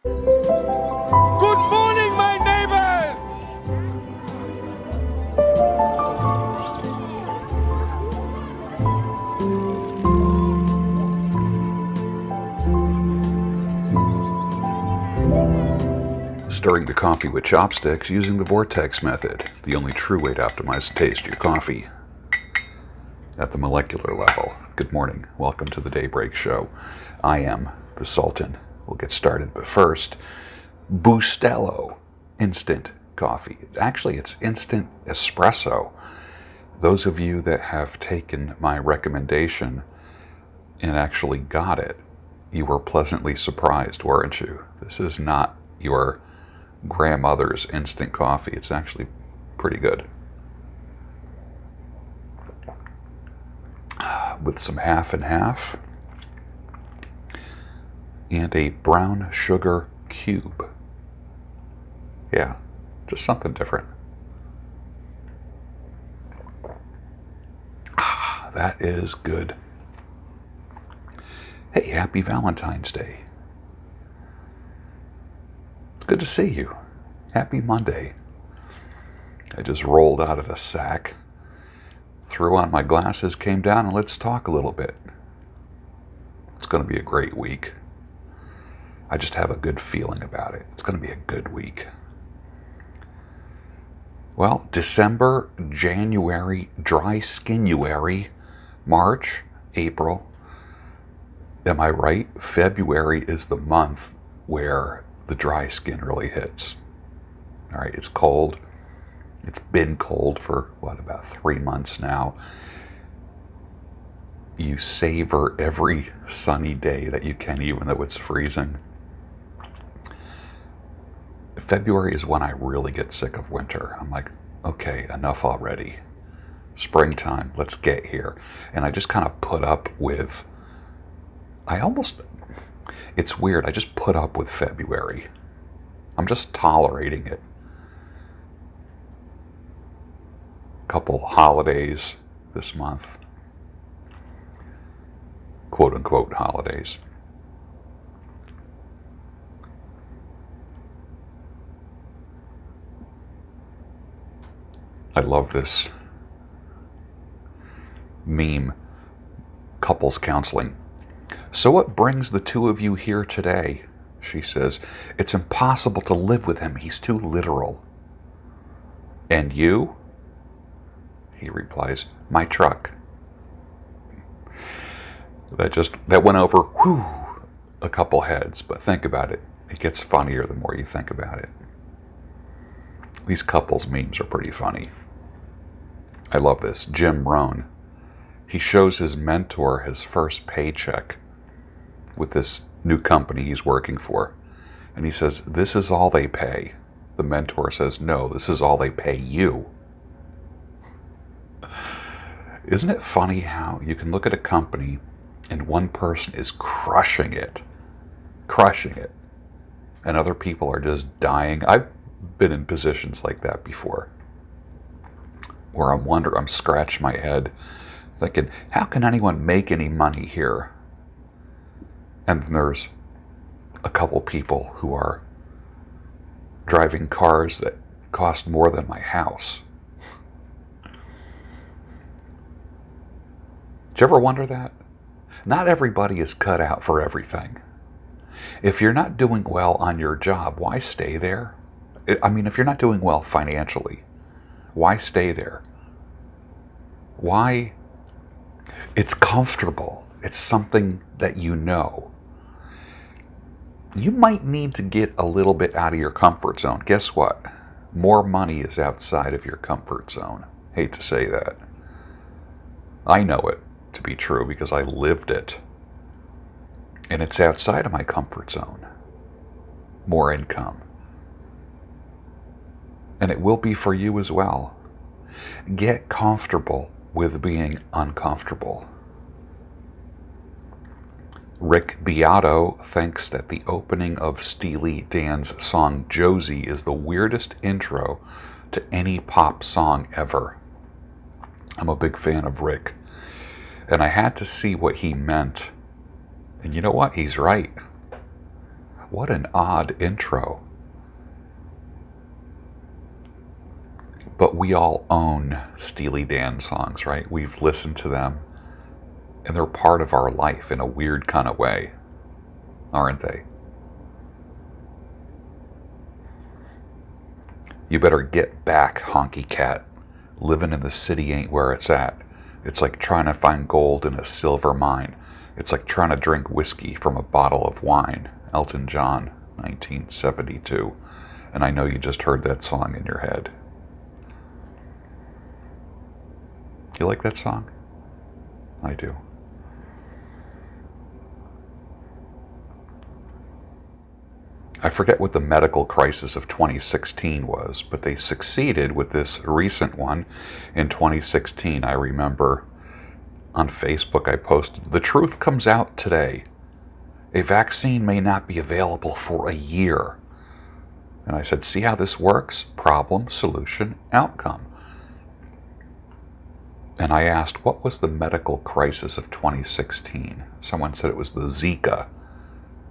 Good morning, my neighbors! Stirring the coffee with chopsticks using the vortex method, the only true way to optimize the taste of your coffee. At the molecular level. Good morning. Welcome to the Daybreak Show. I am the Sultan. We'll get started, but first, Bustelo instant coffee. Actually, it's instant espresso. Those of you that have taken my recommendation and actually got it, you were pleasantly surprised, weren't you? This is not your grandmother's instant coffee. It's actually pretty good. With some half and half and a brown sugar cube. Yeah, just something different. That is good. Hey, happy Valentine's Day. It's good to see you. Happy Monday. I just rolled out of the sack, threw on my glasses, came down, and let's talk a little bit. It's going to be a great week. I just have a good feeling about it. It's going to be a good week. Well, December, January, dry skinuary, March, April. Am I right? February is the month where the dry skin really hits. All right, it's cold. It's been cold for, about 3 months now. You savor every sunny day that you can, even though it's freezing. February is when I really get sick of winter. I'm like, okay, enough already. Springtime, let's get here. And I just kind of put up with, it's weird, I just put up with February. I'm just tolerating it. Couple holidays this month. Quote unquote holidays. I love this meme, couples counseling. So what brings the two of you here today? She says, it's impossible to live with him. He's too literal. And you? He replies, my truck. That went over a couple heads, but think about it. It gets funnier the more you think about it. These couples memes are pretty funny. I love this. Jim Rohn. He shows his mentor his first paycheck with this new company he's working for. And he says, this is all they pay. The mentor says, no, this is all they pay you. Isn't it funny how you can look at a company and one person is crushing it, and other people are just dying? I've been in positions like that before, where I'm scratching my head, thinking, how can anyone make any money here? And then there's a couple people who are driving cars that cost more than my house. Did you ever wonder that? Not everybody is cut out for everything. If you're not doing well on your job, why stay there? I mean, if you're not doing well financially, why stay there? Why? It's comfortable. It's something that you know. You might need to get a little bit out of your comfort zone. Guess what? More money is outside of your comfort zone. Hate to say that. I know it to be true because I lived it. And it's outside of my comfort zone. More income. And it will be for you as well. Get comfortable with being uncomfortable. Rick Beato thinks that the opening of Steely Dan's song Josie is the weirdest intro to any pop song ever. I'm a big fan of Rick, and I had to see what he meant. And you know what? He's right. What an odd intro. But we all own Steely Dan songs, right? We've listened to them, and they're part of our life in a weird kind of way, aren't they? You better get back, honky cat. Living in the city ain't where it's at. It's like trying to find gold in a silver mine. It's like trying to drink whiskey from a bottle of wine. Elton John, 1972. And I know you just heard that song in your head. You like that song? I do. I forget what the medical crisis of 2016 was, but they succeeded with this recent one in 2016. I remember on Facebook I posted, "The truth comes out today. A vaccine may not be available for a year." And I said, see how this works? Problem, solution, outcome. And I asked, what was the medical crisis of 2016? Someone said it was the Zika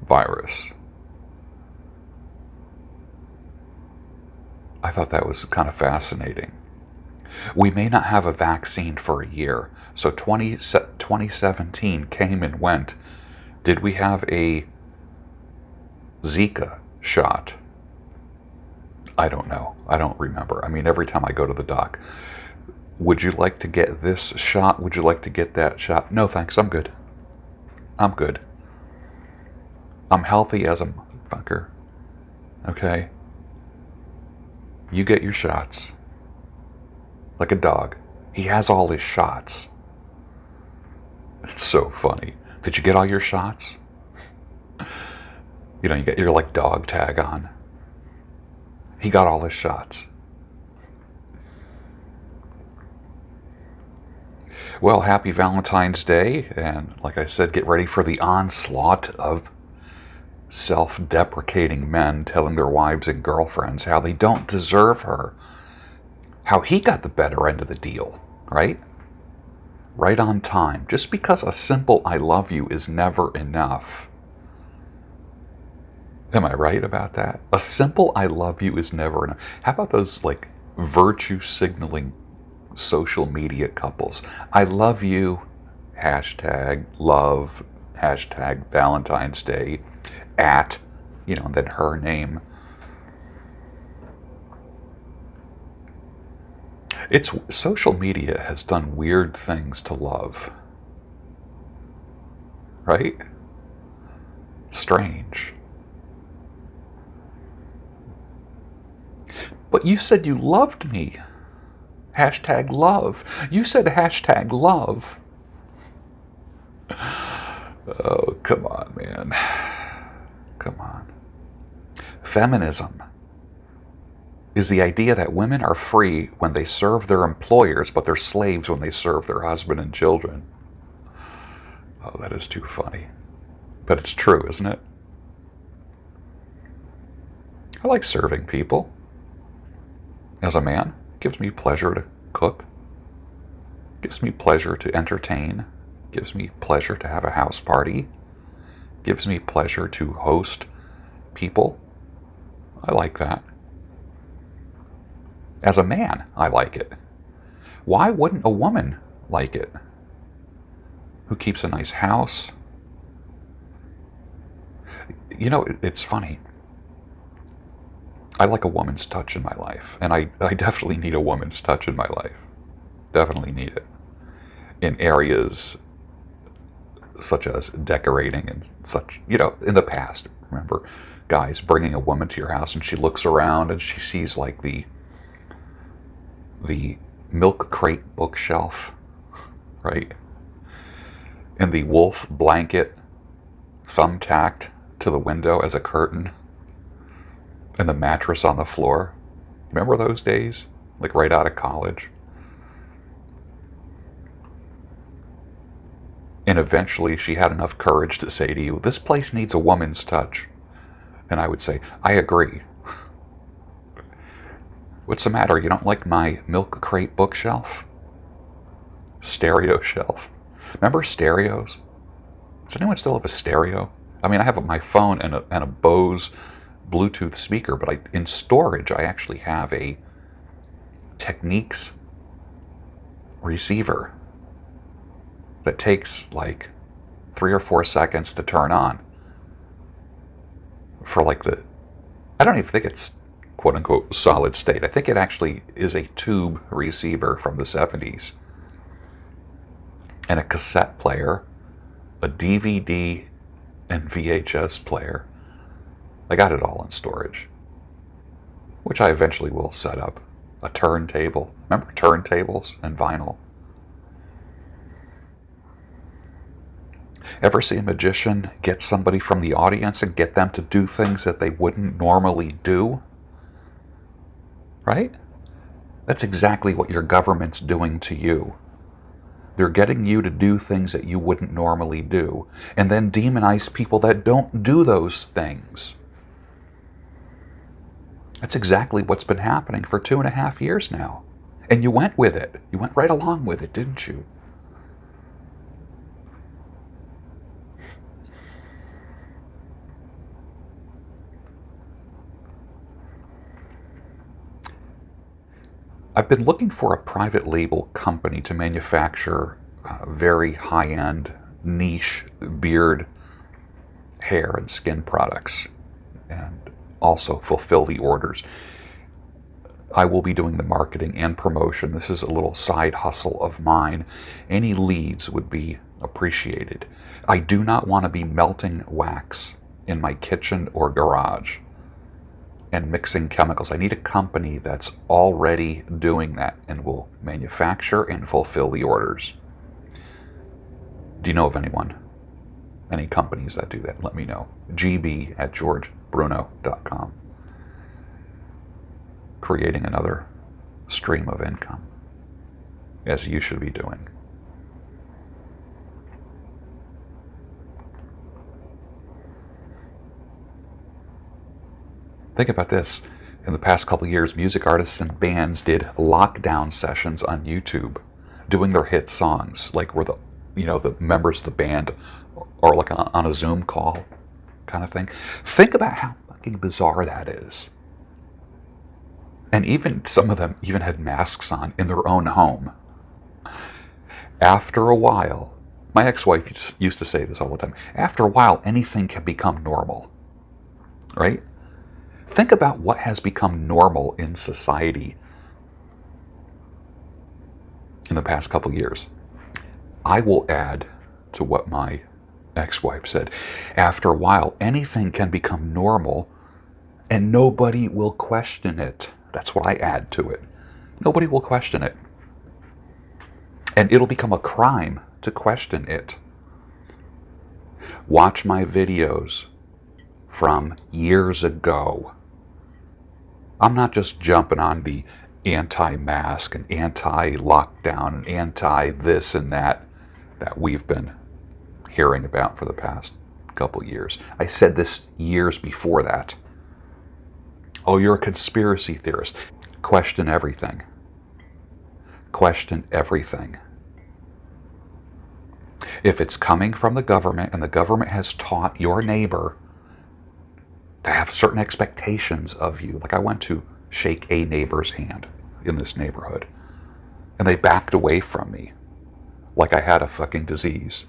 virus. I thought that was kind of fascinating. We may not have a vaccine for a year. So 2017 came and went. Did we have a Zika shot? I don't know. I don't remember. I mean, every time I go to the doc, would you like to get this shot? Would you like to get that shot? No, thanks. I'm good. I'm good. I'm healthy as a motherfucker. Okay? You get your shots. Like a dog. He has all his shots. It's so funny. Did you get all your shots? You know, you get your like dog tag on. He got all his shots. Well, happy Valentine's Day, and like I said, get ready for the onslaught of self-deprecating men telling their wives and girlfriends how they don't deserve her, how he got the better end of the deal, right? Right on time. Just because a simple "I love you" is never enough. Am I right about that? A simple "I love you" is never enough. How about those like virtue signaling social media couples? I love you, hashtag love, hashtag Valentine's Day, at, you know, then her name. Social media has done weird things to love. Right? Strange. But you said you loved me. Hashtag love. You said hashtag love. Oh, come on, man. Come on. Feminism is the idea that women are free when they serve their employers, but they're slaves when they serve their husband and children. Oh, that is too funny. But it's true, isn't it? I like serving people. As a man, it gives me pleasure to cook. It gives me pleasure to entertain. It gives me pleasure to have a house party. It gives me pleasure to host people. I like that. As a man, I like it. Why wouldn't a woman like it? Who keeps a nice house? You know, it's funny. I like a woman's touch in my life. And I definitely need a woman's touch in my life. Definitely need it. In areas such as decorating and such, you know, in the past, remember guys bringing a woman to your house and she looks around and she sees like the milk crate bookshelf, right? And the wolf blanket thumbtacked to the window as a curtain, and the mattress on the floor. Remember those days? Like right out of college? And eventually she had enough courage to say to you, this place needs a woman's touch. And I would say, I agree. What's the matter? You don't like my milk crate bookshelf? Stereo shelf. Remember stereos? Does anyone still have a stereo? I mean, I have my phone and a Bose Bluetooth speaker, but in storage, I actually have a Techniques receiver that takes like 3 or 4 seconds to turn on for like I don't even think it's quote unquote solid state. I think it actually is a tube receiver from the 70s, and a cassette player, a DVD and VHS player. I got it all in storage, which I eventually will set up. A turntable. Remember turntables and vinyl? Ever see a magician get somebody from the audience and get them to do things that they wouldn't normally do? Right? That's exactly what your government's doing to you. They're getting you to do things that you wouldn't normally do, and then demonize people that don't do those things. That's exactly what's been happening for 2.5 years now. And you went with it. You went right along with it, didn't you? I've been looking for a private label company to manufacture very high-end, niche beard, hair, and skin products, and also fulfill the orders. I will be doing the marketing and promotion. This is a little side hustle of mine. Any leads would be appreciated. I do not want to be melting wax in my kitchen or garage and mixing chemicals. I need a company that's already doing that and will manufacture and fulfill the orders. Do you know of anyone? Any companies that do that? Let me know. gb@georgebruno.com. Creating another stream of income, as you should be doing. Think about this. In the past couple of years, music artists and bands did lockdown sessions on YouTube, doing their hit songs, like where the members of the band are like on a Zoom call kind of thing. Think about how fucking bizarre that is. And even some of them even had masks on in their own home. After a while, my ex-wife used to say this all the time, after a while, anything can become normal, right? Think about what has become normal in society in the past couple years. I will add to what my ex-wife said. After a while, anything can become normal and nobody will question it. That's what I add to it. Nobody will question it. And it'll become a crime to question it. Watch my videos from years ago. I'm not just jumping on the anti-mask and anti-lockdown and anti-this and that we've been hearing about for the past couple years. I said this years before that. Oh, you're a conspiracy theorist. Question everything. Question everything. If it's coming from the government and the government has taught your neighbor to have certain expectations of you, like I went to shake a neighbor's hand in this neighborhood and they backed away from me like I had a fucking disease.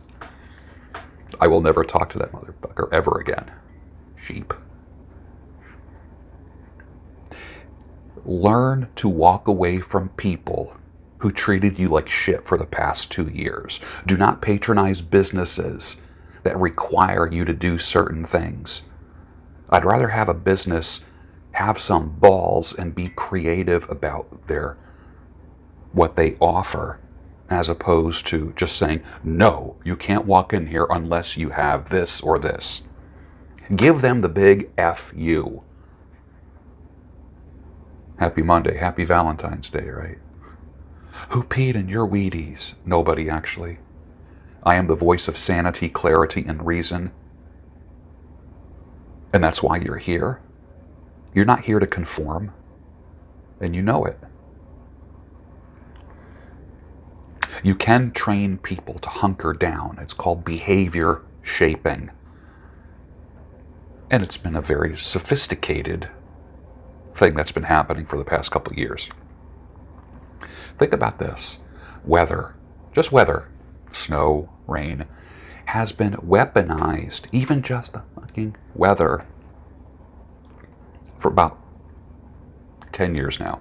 I will never talk to that motherfucker ever again. Sheep. Learn to walk away from people who treated you like shit for the past 2 years. Do not patronize businesses that require you to do certain things. I'd rather have a business have some balls and be creative about what they offer, as opposed to just saying, no, you can't walk in here unless you have this or this. Give them the big F you. Happy Monday, happy Valentine's Day, right? Who peed in your Wheaties? Nobody, actually. I am the voice of sanity, clarity, and reason. And that's why you're here. You're not here to conform. And you know it. You can train people to hunker down. It's called behavior shaping. And it's been a very sophisticated thing that's been happening for the past couple of years. Think about this. Weather, just weather, snow, rain, has been weaponized, even just the fucking weather, for about 10 years now.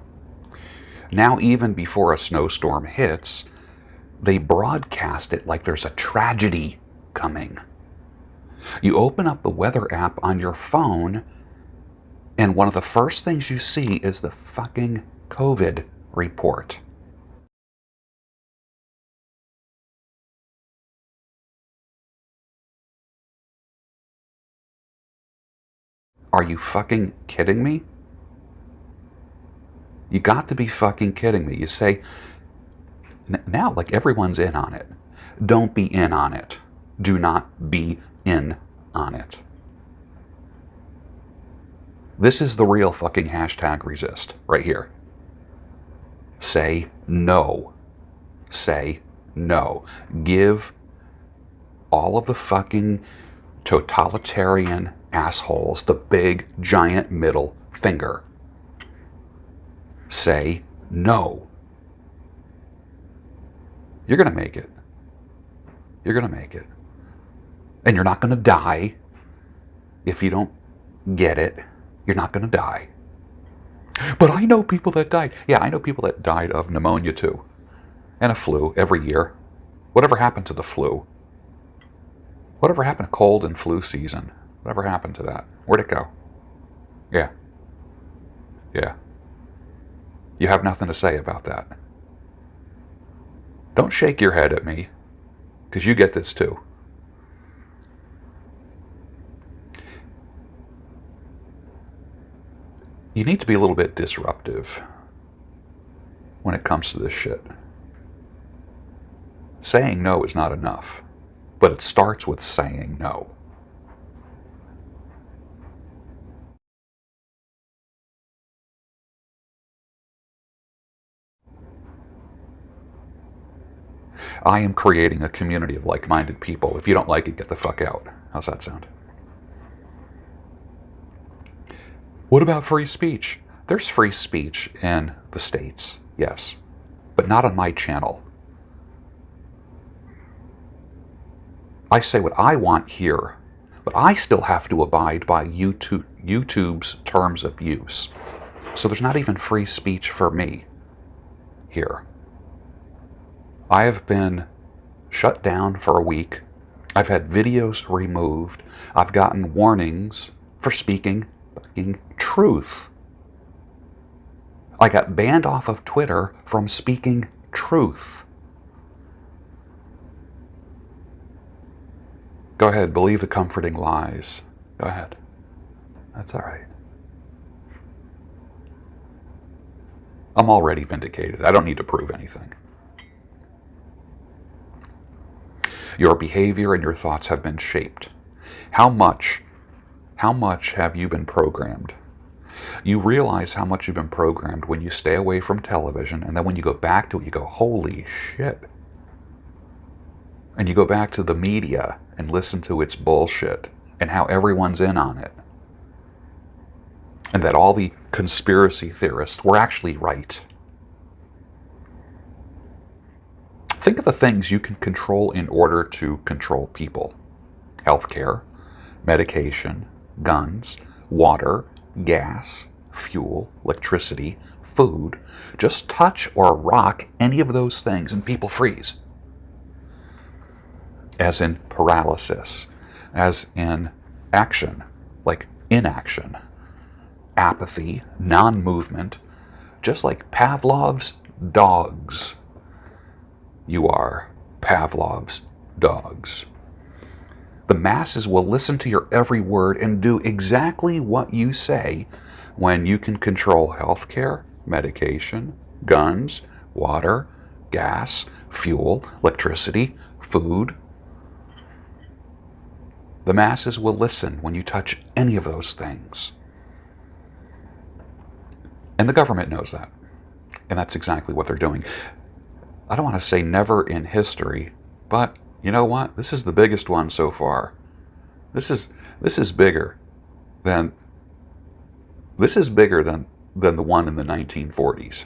Now, even before a snowstorm hits, they broadcast it like there's a tragedy coming. You open up the weather app on your phone, and one of the first things you see is the fucking COVID report. Are you fucking kidding me? You got to be fucking kidding me. You say, now, like, everyone's in on it. Don't be in on it. Do not be in on it. This is the real fucking hashtag resist right here. Say no. Say no. Give all of the fucking totalitarian assholes the big giant middle finger. Say no. You're going to make it. You're going to make it. And you're not going to die if you don't get it. You're not going to die. But I know people that died. Yeah, I know people that died of pneumonia too. And a flu every year. Whatever happened to the flu? Whatever happened to cold and flu season? Whatever happened to that? Where'd it go? Yeah. Yeah. You have nothing to say about that. Don't shake your head at me, because you get this too. You need to be a little bit disruptive when it comes to this shit. Saying no is not enough, but it starts with saying no. I am creating a community of like-minded people. If you don't like it, get the fuck out. How's that sound? What about free speech? There's free speech in the States, yes, but not on my channel. I say what I want here, but I still have to abide by YouTube's terms of use. So there's not even free speech for me here. I have been shut down for a week. I've had videos removed. I've gotten warnings for speaking fucking truth. I got banned off of Twitter from speaking truth. Go ahead, believe the comforting lies. Go ahead. That's all right. I'm already vindicated. I don't need to prove anything. Your behavior and your thoughts have been shaped. How much have you been programmed? You realize how much you've been programmed when you stay away from television, and then when you go back to it, you go, holy shit. And you go back to the media and listen to its bullshit and how everyone's in on it. And that all the conspiracy theorists were actually right. Think of the things you can control in order to control people. Healthcare, medication, guns, water, gas, fuel, electricity, food. Just touch or rock any of those things and people freeze. As in paralysis, as in action, like inaction, apathy, non-movement, just like Pavlovs dogs. You are Pavlovs dogs. The masses will listen to your every word and do exactly what you say when you can control healthcare, medication, guns, water, gas, fuel, electricity, food. The masses will listen when you touch any of those things. And the government knows that. And that's exactly what they're doing. I don't want to say never in history, but you know what? This is the biggest one so far. This is bigger. then this is bigger than the one in the 1940s.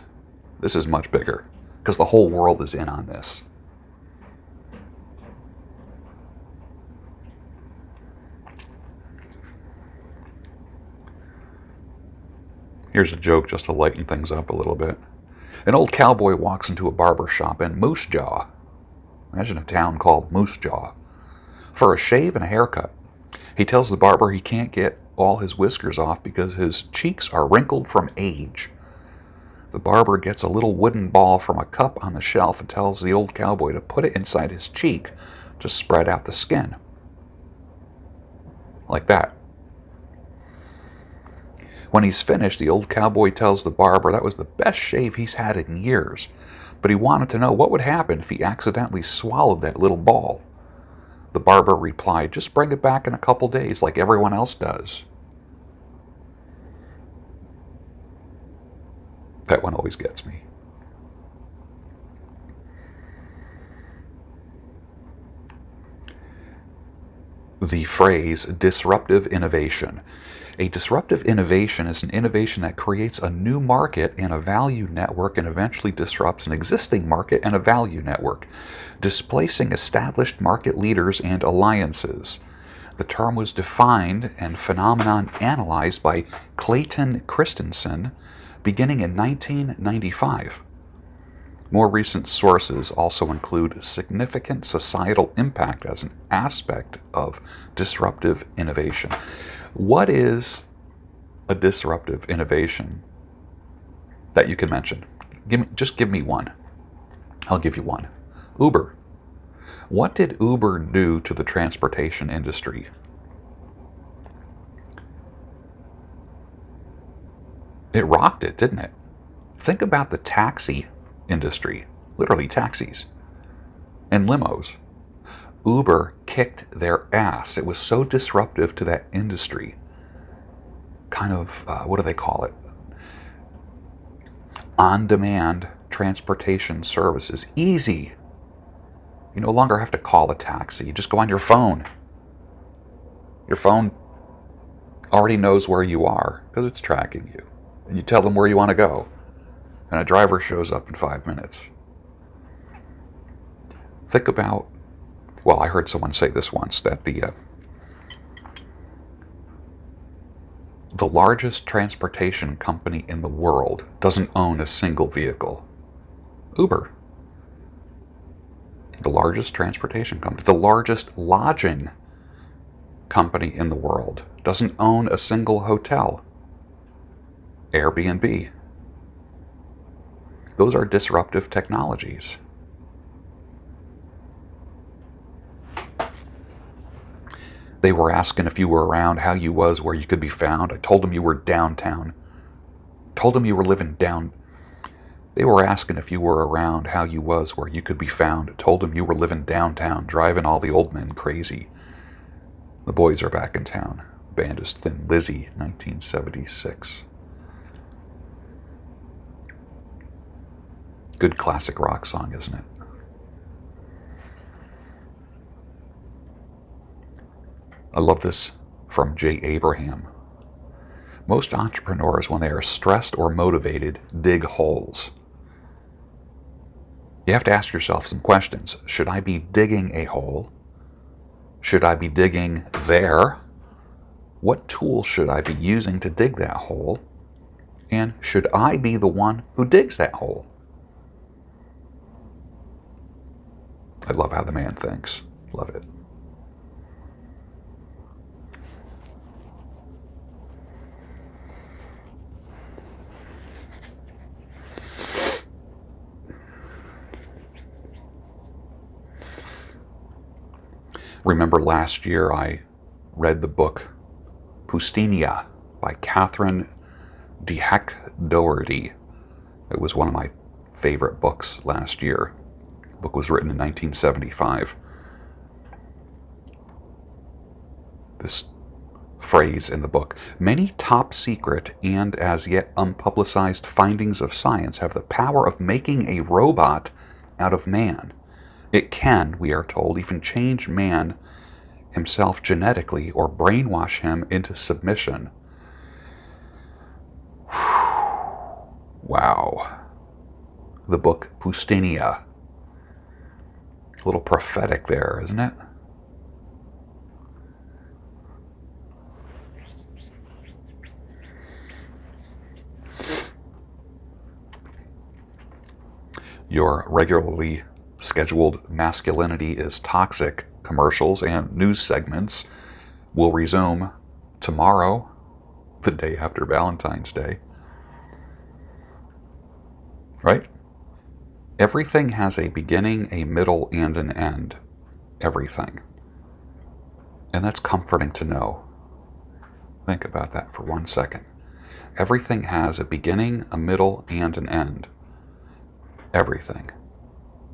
This is much bigger because the whole world is in on this. Here's a joke just to lighten things up a little bit. An old cowboy walks into a barber shop in Moose Jaw. Imagine a town called Moose Jaw. For a shave and a haircut. He tells the barber he can't get all his whiskers off because his cheeks are wrinkled from age. The barber gets a little wooden ball from a cup on the shelf and tells the old cowboy to put it inside his cheek to spread out the skin. Like that. When he's finished, the old cowboy tells the barber that was the best shave he's had in years, but he wanted to know what would happen if he accidentally swallowed that little ball. The barber replied, "Just bring it back in a couple days like everyone else does." That one always gets me. The phrase disruptive innovation. A disruptive innovation is an innovation that creates a new market and a value network and eventually disrupts an existing market and a value network, displacing established market leaders and alliances. The term was defined and phenomenon analyzed by Clayton Christensen beginning in 1995. More recent sources also include significant societal impact as an aspect of disruptive innovation. What is a disruptive innovation that you can mention? Just give me one. I'll give you one. Uber. What did Uber do to the transportation industry? It rocked it, didn't it? Think about the taxi industry, literally taxis and limos. Uber kicked their ass. It was so disruptive to that industry. Kind of, what do they call it? On-demand transportation services. Easy. You no longer have to call a taxi. You just go on your phone. Your phone already knows where you are because it's tracking you. And you tell them where you want to go. And a driver shows up in 5 minutes. Think about, well, I heard someone say this once, that the largest transportation company in the world doesn't own a single vehicle. Uber. The largest transportation company, the largest lodging company in the world doesn't own a single hotel. Airbnb. Those are disruptive technologies. They were asking if you were around, how you was, where you could be found. I told them you were downtown. Told them you were living down. They were asking if you were around, how you was, where you could be found. Told them you were living downtown, driving all the old men crazy. The boys are back in town. Band is Thin Lizzy, 1976. Good classic rock song, isn't it? I love this from Jay Abraham. Most entrepreneurs, when they are stressed or motivated, dig holes. You have to ask yourself some questions. Should I be digging a hole? Should I be digging there? What tool should I be using to dig that hole? And should I be the one who digs that hole? I love how the man thinks. Love it. Remember last year I read the book Pissinia by Catherine DeHeck Doherty. It was one of my favorite books last year. The book was written in 1975. This phrase in the book: many top secret and as yet unpublicized findings of science have the power of making a robot out of man. It can, we are told, even change man himself genetically or brainwash him into submission. Wow. The book Pissinia. A little prophetic there, isn't it? Your regularly scheduled masculinity is toxic commercials and news segments will resume tomorrow, the day after Valentine's Day. Right? Everything has a beginning, a middle, and an end. Everything. And that's comforting to know. Think about that for 1 second. Everything has a beginning, a middle, and an end. Everything.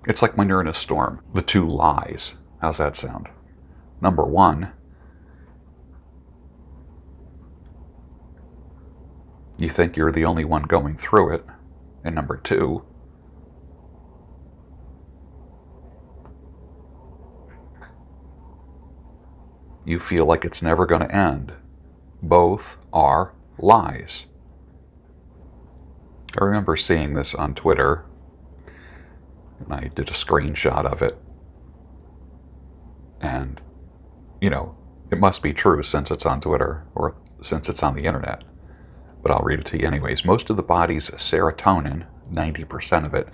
It's like when you're in a storm. The two lies. How's that sound? Number one, you think you're the only one going through it. And number two, you feel like it's never going to end. Both are lies. I remember seeing this on Twitter, and I did a screenshot of it. And, it must be true since it's on Twitter, or since it's on the internet. But I'll read it to you anyways. Most of the body's serotonin, 90% of it,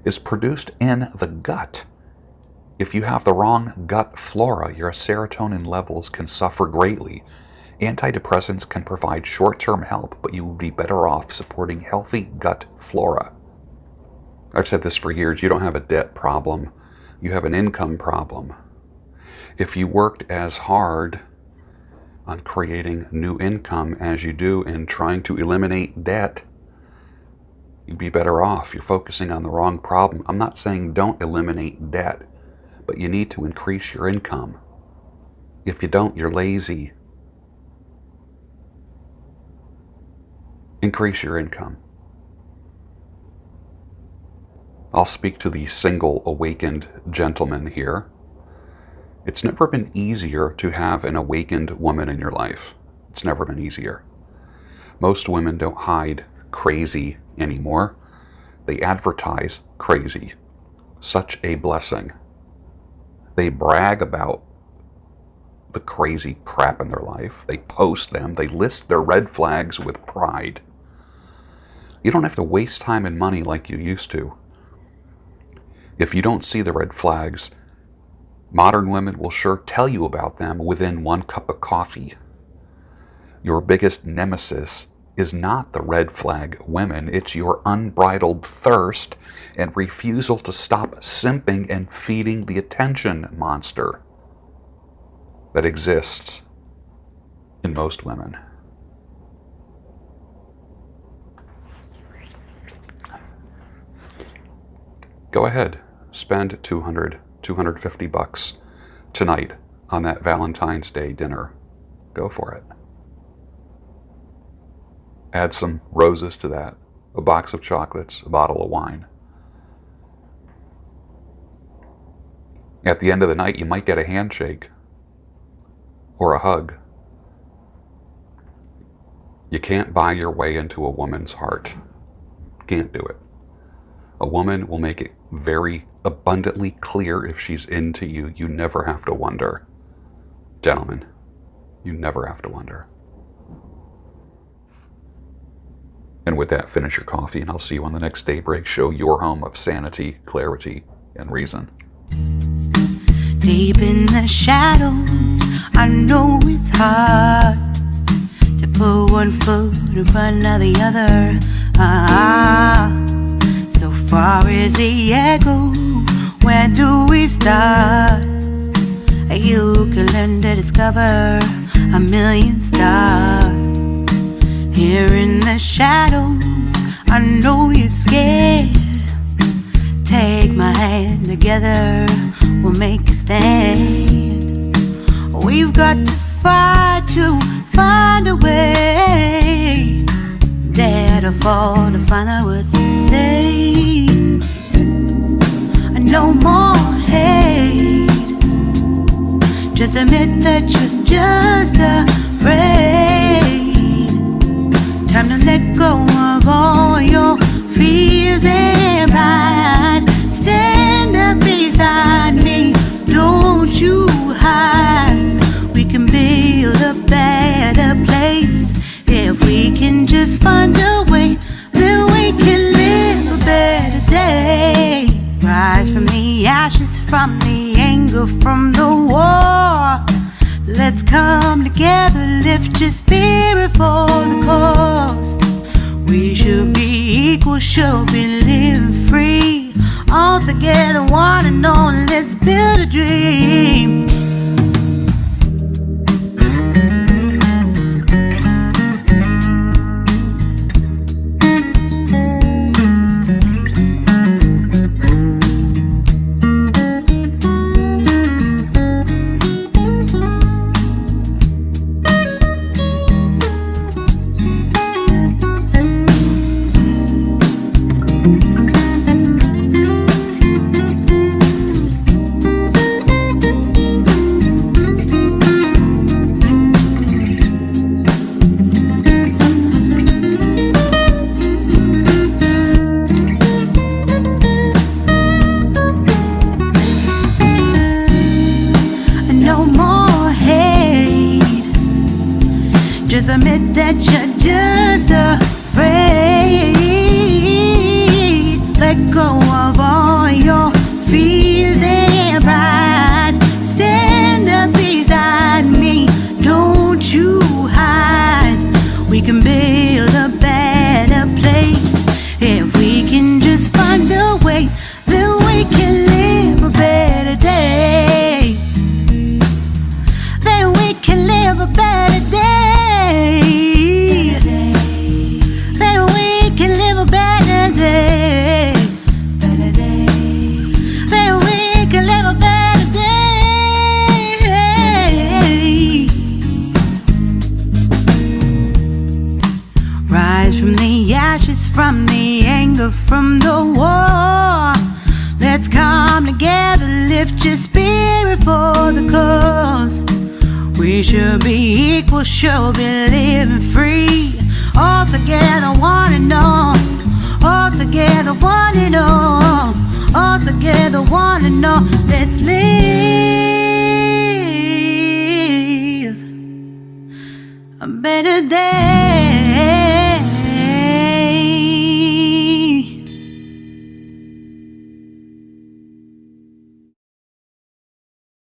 is produced in the gut. If you have the wrong gut flora, your serotonin levels can suffer greatly. Antidepressants can provide short-term help, but you will be better off supporting healthy gut flora. I've said this for years. You don't have a debt problem. You have an income problem. If you worked as hard on creating new income as you do in trying to eliminate debt, you'd be better off. You're focusing on the wrong problem. I'm not saying don't eliminate debt, but you need to increase your income. If you don't, you're lazy. Increase your income. I'll speak to the single awakened gentleman here. It's never been easier to have an awakened woman in your life. It's never been easier. Most women don't hide crazy anymore. They advertise crazy. Such a blessing. They brag about the crazy crap in their life. They post them. They list their red flags with pride. You don't have to waste time and money like you used to. If you don't see the red flags, modern women will sure tell you about them within 1 cup of coffee. Your biggest nemesis is not the red flag women. It's your unbridled thirst and refusal to stop simping and feeding the attention monster that exists in most women. Go ahead, spend $250 tonight on that Valentine's Day dinner. Go for it. Add some roses to that, a box of chocolates, a bottle of wine. At the end of the night, you might get a handshake or a hug. You can't buy your way into a woman's heart. Can't do it. A woman will make it very abundantly clear if she's into you. You never have to wonder. Gentlemen, you never have to wonder. And with that, finish your coffee, and I'll see you on the next Daybreak Show, your home of sanity, clarity, and reason. Deep in the shadows, I know it's hard to put one foot in front of the other. So far as the echo, where do we start? You can learn to discover a million stars. Here in the shadows, I know you're scared. Take my hand, together we'll make a stand. We've got to fight to find a way. Dare to fall to find out what to say. No more hate, Just admit that you're just afraid. Time to let go of all your fears and pride. Stand up beside me, don't you hide. We can build a better place. If we can just find a way, then we can live a better day. Rise from the ashes, from the anger, from the war. Let's come together, lift your spirit for the cause. We should be equal, should be living free. All together, one and all, let's build a dream. Just admit that you're just afraid. Let go of all your fears and pride. Stand up beside me, don't you hide. We can build a better place. If we can just find a way, then we can live a better day. Then we can live a better day. Then we can live a better day. Then we can live a better day. Rise from the ashes, from the anger, from the war. Let's come together, lift your spirit for the cause. We should be equal, should be living free. All together, one and all. All together, one and all. All together, one and all. Let's live a better day.